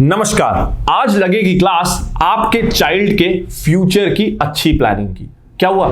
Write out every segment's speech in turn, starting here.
नमस्कार। आज लगेगी क्लास आपके चाइल्ड के फ्यूचर की अच्छी प्लानिंग की। क्या हुआ,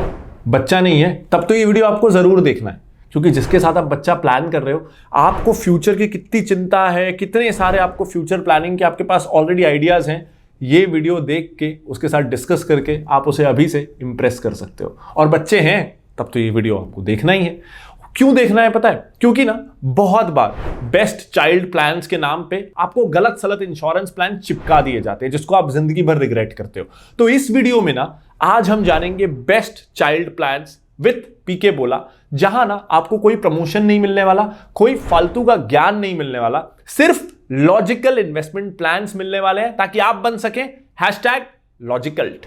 बच्चा नहीं है? तब तो ये वीडियो आपको जरूर देखना है, क्योंकि जिसके साथ आप बच्चा प्लान कर रहे हो, आपको फ्यूचर की कितनी चिंता है, कितने सारे आपको फ्यूचर प्लानिंग के आपके पास ऑलरेडी आइडियाज हैं, ये वीडियो देख के उसके साथ डिस्कस करके आप उसे अभी से इंप्रेस कर सकते हो। और बच्चे हैं तब तो ये वीडियो आपको देखना ही है। क्यों देखना है पता है? क्योंकि ना बहुत बार बेस्ट चाइल्ड प्लान्स के नाम पे आपको गलत सलत इंश्योरेंस प्लान चिपका दिए जाते हैं, जिसको आप जिंदगी भर रिग्रेट करते हो। तो इस वीडियो में ना आज हम जानेंगे बेस्ट चाइल्ड प्लान्स विथ पीके बोला, जहां ना आपको कोई प्रमोशन नहीं मिलने वाला, कोई फालतू का ज्ञान नहीं मिलने वाला, सिर्फ लॉजिकल इन्वेस्टमेंट प्लान्स मिलने वाले हैं ताकि आप बन सके #लॉजिकल्ट।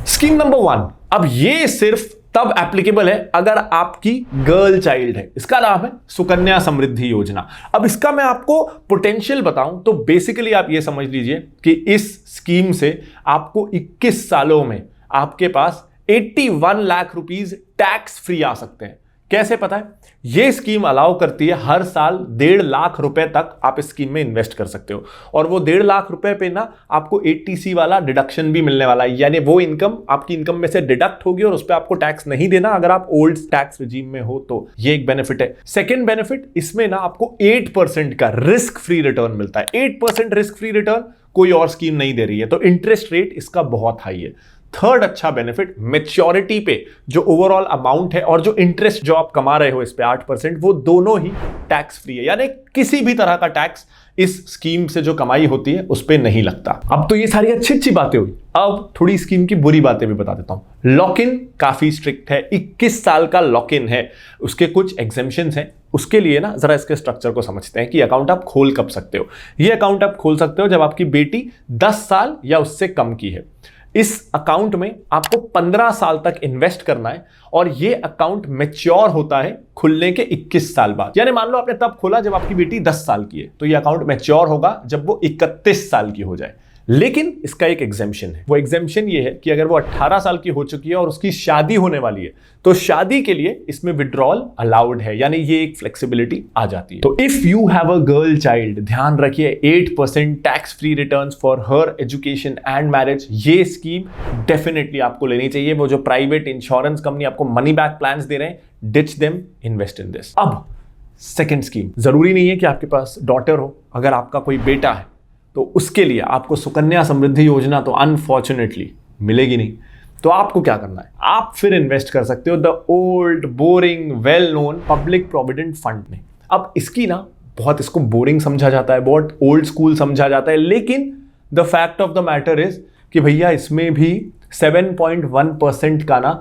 स्कीम नंबर 1, अब ये सिर्फ तब एप्लीकेबल है अगर आपकी गर्ल चाइल्ड है। इसका नाम है सुकन्या समृद्धि योजना। अब इसका मैं आपको पोटेंशियल बताऊं तो बेसिकली आप ये समझ लीजिए कि इस स्कीम से आपको 21 सालों में आपके पास 81 लाख रुपीस टैक्स फ्री आ सकते हैं। कैसे पता है? यह स्कीम अलाउ करती है हर साल 1.5 लाख रुपए तक आप इस स्कीम में इन्वेस्ट कर सकते हो, और वो 1.5 लाख रुपए पे ना आपको 80C वाला डिडक्शन भी मिलने वाला है, यानी वो इनकम आपकी इनकम में से डिडक्ट होगी और उस पर आपको टैक्स नहीं देना अगर आप ओल्ड टैक्स रिजीम में हो तो। ये एक बेनिफिट है। सेकेंड बेनिफिट, इसमें ना आपको 8% का रिस्क फ्री रिटर्न मिलता है। 8% रिस्क फ्री रिटर्न कोई और स्कीम नहीं दे रही है, तो इंटरेस्ट रेट इसका बहुत हाई है। थर्ड अच्छा बेनिफिट, मैच्योरिटी पे जो ओवरऑल अमाउंट है और जो इंटरेस्ट जो आप कमा रहे हो इस पे 8%, वो दोनों ही टैक्स फ्री है, यानी किसी भी तरह का टैक्स इस स्कीम से जो कमाई होती है उस पे नहीं लगता। अब तो ये सारी अच्छी अच्छी बातें हुई, अब थोड़ी स्कीम की बुरी बातें भी बता देता हूं। लॉक इन काफी स्ट्रिक्ट है, 21 साल का लॉक इन है, उसके कुछ एग्जेम्पशंस हैं। उसके लिए ना जरा इसके स्ट्रक्चर को समझते हैं कि अकाउंट आप खोल कब सकते हो। ये अकाउंट आप खोल सकते हो जब आपकी बेटी 10 साल या उससे कम की है। इस अकाउंट में आपको 15 साल तक इन्वेस्ट करना है, और ये अकाउंट मैच्योर होता है खुलने के 21 साल बाद। यानी मान लो आपने तब खोला जब आपकी बेटी 10 साल की है, तो ये अकाउंट मैच्योर होगा जब वो 31 साल की हो जाए। लेकिन इसका एक एग्जेम्पशन है। वो एग्जेम्पशन ये है कि अगर वो 18 साल की हो चुकी है और उसकी शादी होने वाली है, तो शादी के लिए इसमें विड्रॉल अलाउड है, यानी ये एक फ्लेक्सिबिलिटी आ जाती है। तो if you have a girl child, ध्यान रखिए 8% tax free returns for her education and marriage, ये स्कीम डेफिनेटली आपको लेनी चाहिए। वो जो प्राइवेट इंश्योरेंस कंपनी आपको मनी बैक प्लान्स दे रहे हैं, ditch them, invest in this. अब सेकेंड स्कीम, जरूरी नहीं है कि आपके पास डॉटर हो, अगर आपका कोई बेटा है तो उसके लिए आपको सुकन्या समृद्धि योजना तो अनफॉर्चुनेटली मिलेगी नहीं। तो आपको क्या करना है? आप फिर इन्वेस्ट कर सकते हो the old boring well known public provident fund में। अब इसकी ना बहुत इसको बोरिंग समझा जाता है, बहुत ओल्ड स्कूल समझा जाता है, लेकिन the fact of the matter is कि भैया इसमें भी 7.1% का ना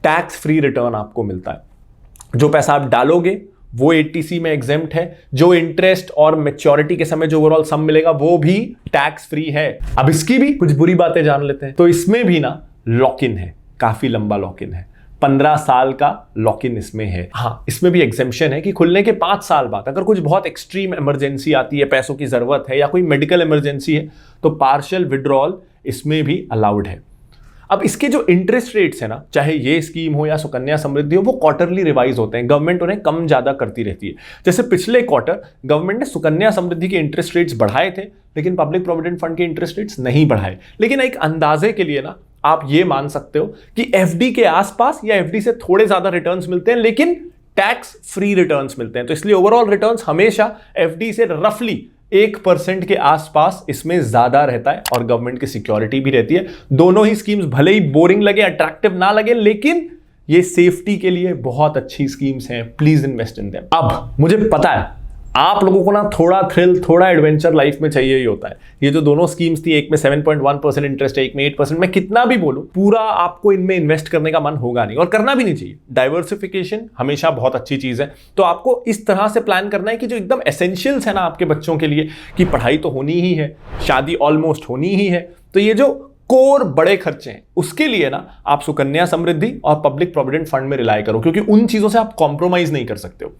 टैक्स फ्री रिटर्न आपको मिलता है। जो पैसा आप डालोगे वो 80C में एग्जेम्प्ट है, जो इंटरेस्ट और मैच्योरिटी के समय जो ओवरऑल सम मिलेगा वो भी टैक्स फ्री है। अब इसकी भी कुछ बुरी बातें जान लेते हैं। तो इसमें भी ना लॉक इन है, काफी लंबा लॉक इन है, 15 साल का लॉक इन इसमें है। हाँ, इसमें भी एग्जेम्पशन है कि खुलने के 5 साल बाद अगर कुछ बहुत एक्सट्रीम इमरजेंसी आती है, पैसों की जरूरत है या कोई मेडिकल इमरजेंसी है, तो पार्शियल विड्रॉल इसमें भी अलाउड है। अब इसके जो इंटरेस्ट रेट्स है ना, चाहे ये स्कीम हो या सुकन्या समृद्धि हो, वो क्वार्टरली रिवाइज होते हैं। गवर्नमेंट उन्हें कम ज्यादा करती रहती है। जैसे पिछले क्वार्टर गवर्नमेंट ने सुकन्या समृद्धि के इंटरेस्ट रेट्स बढ़ाए थे, लेकिन पब्लिक प्रोविडेंट फंड के इंटरेस्ट रेट्स नहीं बढ़ाए। लेकिन एक अंदाजे के लिए ना आप ये मान सकते हो कि एफडी के आसपास या एफडी से थोड़े ज्यादा रिटर्न्स मिलते हैं, लेकिन टैक्स फ्री रिटर्न्स मिलते हैं। तो इसलिए ओवरऑल रिटर्न्स हमेशा एफडी से रफली 1% के आसपास इसमें ज्यादा रहता है, और गवर्नमेंट की सिक्योरिटी भी रहती है। दोनों ही स्कीम्स भले ही बोरिंग लगे, अट्रैक्टिव ना लगे, लेकिन ये सेफ्टी के लिए बहुत अच्छी स्कीम्स हैं। Please invest in them. अब मुझे पता है आप लोगों को ना थोड़ा थ्रिल, थोड़ा एडवेंचर लाइफ में चाहिए ही होता है। ये जो दोनों स्कीम्स थी, एक में 7.1% इंटरेस्ट है, एक में 8%, मैं कितना भी बोलूं पूरा आपको इनमें इन्वेस्ट करने का मन होगा नहीं, और करना भी नहीं चाहिए। डाइवर्सिफिकेशन हमेशा बहुत अच्छी चीज है। तो आपको इस तरह से प्लान करना है कि जो एकदम एसेंशियल्स है ना आपके बच्चों के लिए, कि पढ़ाई तो होनी ही है, शादी ऑलमोस्ट होनी ही है, तो ये जो कोर बड़े खर्चे हैं, उसके लिए ना आप सुकन्या समृद्धि और पब्लिक प्रोविडेंट फंड में रिलाय करो, क्योंकि उन चीजों से आप कॉम्प्रोमाइज नहीं कर सकते हो।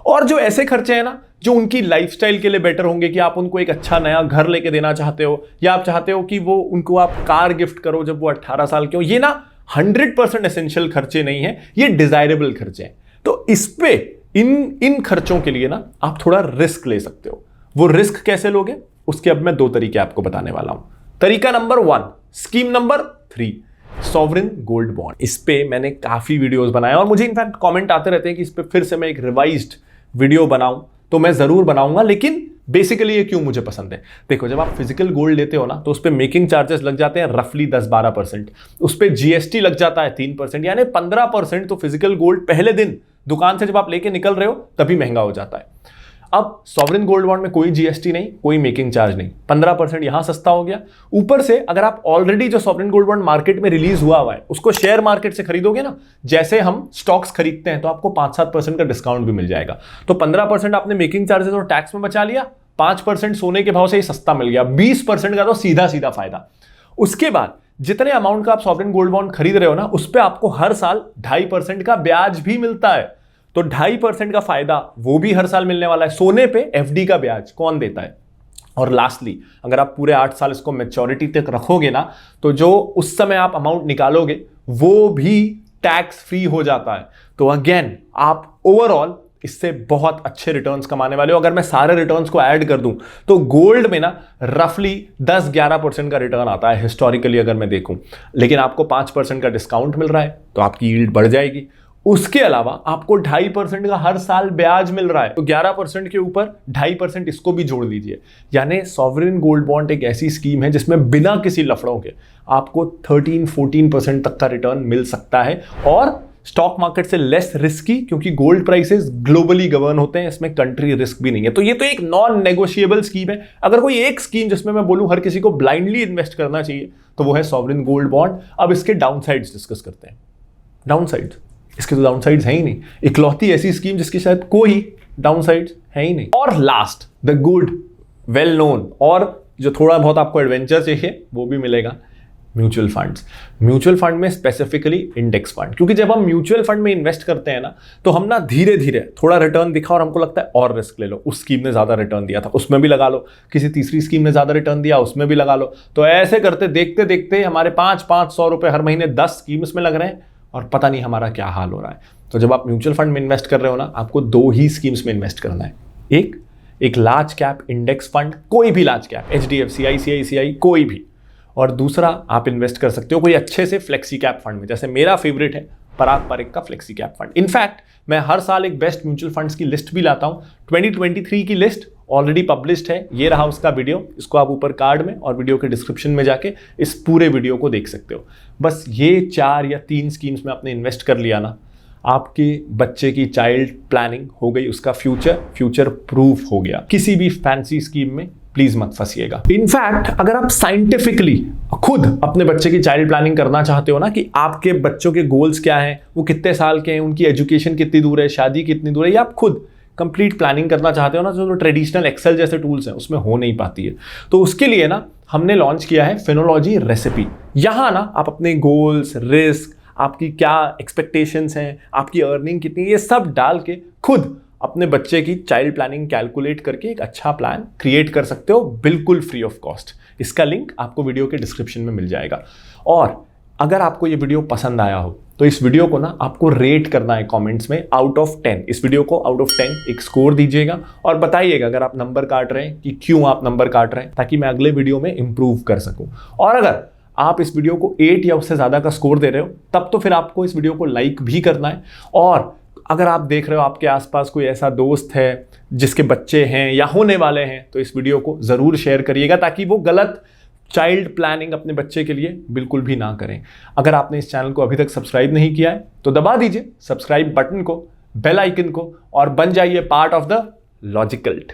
और जो ऐसे खर्चे हैं ना जो उनकी लाइफस्टाइल के लिए बेटर होंगे, कि आप उनको एक अच्छा नया घर लेके देना चाहते हो, या आप चाहते हो कि वो उनको आप कार गिफ्ट करो जब वो 18 साल के हो, ये ना 100% एसेंशियल खर्चे नहीं है, ये डिजायरेबल खर्चे हैं। तो इस पे इन खर्चों के लिए ना आप थोड़ा रिस्क ले सकते हो। वो रिस्क कैसे लोगे, उसके अब मैं 2 तरीके आपको बताने वाला हूं। तरीका number 1, scheme number 3, sovereign gold bond. इस पे मैंने काफी वीडियोस बनाए और मुझे इनफैक्ट कमेंट आते रहते हैं कि इस पे फिर से मैं एक रिवाइज्ड वीडियो बनाऊं, तो मैं जरूर बनाऊंगा। लेकिन बेसिकली ये क्यों मुझे पसंद है, देखो जब आप फिजिकल गोल्ड लेते हो ना तो उस पे मेकिंग चार्जेस लग जाते हैं रफली 10-12%, उस पे जीएसटी लग जाता है 3%, यानी 15% तो फिजिकल गोल्ड पहले दिन दुकान से जब आप लेके निकल रहे हो तभी महंगा हो जाता है। अब सॉवरेन गोल्ड बॉन्ड में कोई जीएसटी नहीं, कोई मेकिंग चार्ज नहीं, 15% यहां सस्ता हो गया। ऊपर से अगर आप ऑलरेडी जो सॉवरेन गोल्ड बॉन्ड मार्केट में रिलीज हुआ है उसको शेयर मार्केट से खरीदोगे ना, जैसे हम स्टॉक्स खरीदते हैं, तो आपको 5-7% का डिस्काउंट भी मिल जाएगा। तो 15% आपने मेकिंग चार्जेस और टैक्स में बचा लिया, 5% सोने के भाव से ही सस्ता मिल गया, 20% का तो सीधा सीधा फायदा। उसके बाद जितने अमाउंट का आप सॉवरेन गोल्ड बॉन्ड खरीद रहे हो ना, उस पर आपको हर साल 2.5% का ब्याज भी मिलता है। तो 2.5% का फायदा वो भी हर साल मिलने वाला है। सोने पे एफडी का ब्याज कौन देता है। और लास्टली अगर आप पूरे 8 साल इसको मैच्योरिटी तक रखोगे ना, तो जो उस समय आप अमाउंट निकालोगे वो भी टैक्स फ्री हो जाता है। तो अगेन आप ओवरऑल इससे बहुत अच्छे रिटर्न्स कमाने वाले हो। अगर मैं सारे रिटर्न्स को ऐड कर दूं तो गोल्ड में ना रफली 10-11% का रिटर्न आता है हिस्टोरिकली अगर मैं देखूं, लेकिन आपको 5% का डिस्काउंट मिल रहा है तो आपकी यील्ड बढ़ जाएगी। उसके अलावा आपको 2.5% का हर साल ब्याज मिल रहा है, तो 11% के ऊपर 2.5% इसको भी जोड़ लीजिए। यानी सॉवरेन गोल्ड बॉन्ड एक ऐसी स्कीम है जिसमें बिना किसी लफड़ों के आपको 13-14% तक का रिटर्न मिल सकता है, और स्टॉक मार्केट से लेस रिस्की, क्योंकि गोल्ड प्राइसेस ग्लोबली गवर्न होते हैं, इसमें कंट्री रिस्क भी नहीं है। तो ये तो एक नॉन नेगोशिएबल स्कीम है। अगर कोई एक स्कीम जिसमें मैं बोलूं हर किसी को ब्लाइंडली इन्वेस्ट करना चाहिए तो वो है सॉवरेन गोल्ड बॉन्ड। अब इसके डाउनसाइड्स डिस्कस करते हैं। डाउनसाइड्स, इसके तो डाउनसाइड्स है ही नहीं, इकलौती ऐसी स्कीम जिसकी शायद कोई डाउनसाइड्स है ही नहीं। और last the good well known, और जो थोड़ा बहुत आपको एडवेंचर चाहिए वो भी मिलेगा, म्यूचुअल फंड्स। म्यूचुअल फंड में स्पेसिफिकली इंडेक्स फंड, क्योंकि जब हम म्यूचुअल फंड में इन्वेस्ट करते हैं ना तो हम ना धीरे धीरे थोड़ा रिटर्न दिखा और हमको लगता है और रिस्क ले लो, उस स्कीम ने ज्यादा रिटर्न दिया था उसमें भी लगा लो, किसी तीसरी स्कीम ने ज्यादा रिटर्न दिया उसमें भी लगा लो। तो ऐसे करते देखते देखते हमारे 500 रुपए हर महीने 10 स्कीम्स में लग रहे हैं और पता नहीं हमारा क्या हाल हो रहा है। तो जब आप म्यूचुअल फंड में इन्वेस्ट कर रहे हो ना, आपको 2 ही स्कीम्स में इन्वेस्ट करना है। एक लार्ज कैप इंडेक्स फंड, कोई भी लार्ज कैप, HDFC, ICICI, कोई भी। और दूसरा आप इन्वेस्ट कर सकते हो कोई अच्छे से फ्लेक्सी कैप फंड में, जैसे मेरा फेवरेट है पराग पारेख का फ्लेक्सी कैप फंड। इनफैक्ट मैं हर साल एक बेस्ट म्यूचुअल फंड्स की लिस्ट भी लाता हूं। 2023 की लिस्ट ऑलरेडी पब्लिश्ड है, ये रहा उसका वीडियो, इसको आप ऊपर कार्ड में और वीडियो के डिस्क्रिप्शन में जाके इस पूरे वीडियो को देख सकते हो। बस ये 4 या 3 स्कीम्स में आपने इन्वेस्ट कर लिया ना, आपके बच्चे की चाइल्ड प्लानिंग हो गई, उसका फ्यूचर प्रूफ हो गया। किसी भी फैंसी स्कीम में प्लीज मत फंसिएगा। इनफैक्ट अगर आप साइंटिफिकली खुद अपने बच्चे की चाइल्ड प्लानिंग करना चाहते हो ना, कि आपके बच्चों के गोल्स क्या हैं, वो कितने साल के हैं, उनकी एजुकेशन कितनी दूर है, शादी कितनी दूर है, या आप खुद कंप्लीट प्लानिंग करना चाहते हो ना, जो ट्रेडिशनल एक्सेल जैसे टूल्स हैं उसमें हो नहीं पाती है, तो उसके लिए ना हमने लॉन्च किया है फिनोलॉजी रेसिपी। यहां ना आप अपने गोल्स, रिस्क, आपकी क्या एक्सपेक्टेशंस हैं, आपकी अर्निंग कितनी, ये सब डाल के खुद अपने बच्चे की चाइल्ड प्लानिंग कैलकुलेट करके एक अच्छा प्लान क्रिएट कर सकते हो, बिल्कुल फ्री ऑफ कॉस्ट। इसका लिंक आपको वीडियो के डिस्क्रिप्शन में मिल जाएगा। और अगर आपको ये वीडियो पसंद आया हो तो इस वीडियो को ना आपको रेट करना है कमेंट्स में आउट ऑफ 10। इस वीडियो को आउट ऑफ 10 एक स्कोर दीजिएगा और बताइएगा अगर आप नंबर काट रहे हैं कि क्यों आप नंबर काट रहे हैं, ताकि मैं अगले वीडियो में इंप्रूव कर सकूं। और अगर आप इस वीडियो को 8 या उससे ज़्यादा का स्कोर दे रहे हो, तब तो फिर आपको इस वीडियो को लाइक भी करना है। और अगर आप देख रहे हो आपके आसपास कोई ऐसा दोस्त है जिसके बच्चे हैं या होने वाले हैं, तो इस वीडियो को ज़रूर शेयर करिएगा, ताकि वो गलत चाइल्ड प्लानिंग अपने बच्चे के लिए बिल्कुल भी ना करें। अगर आपने इस चैनल को अभी तक सब्सक्राइब नहीं किया है तो दबा दीजिए सब्सक्राइब बटन को, बेल आइकन को, और बन जाइए पार्ट ऑफ द लॉजिकल्ट।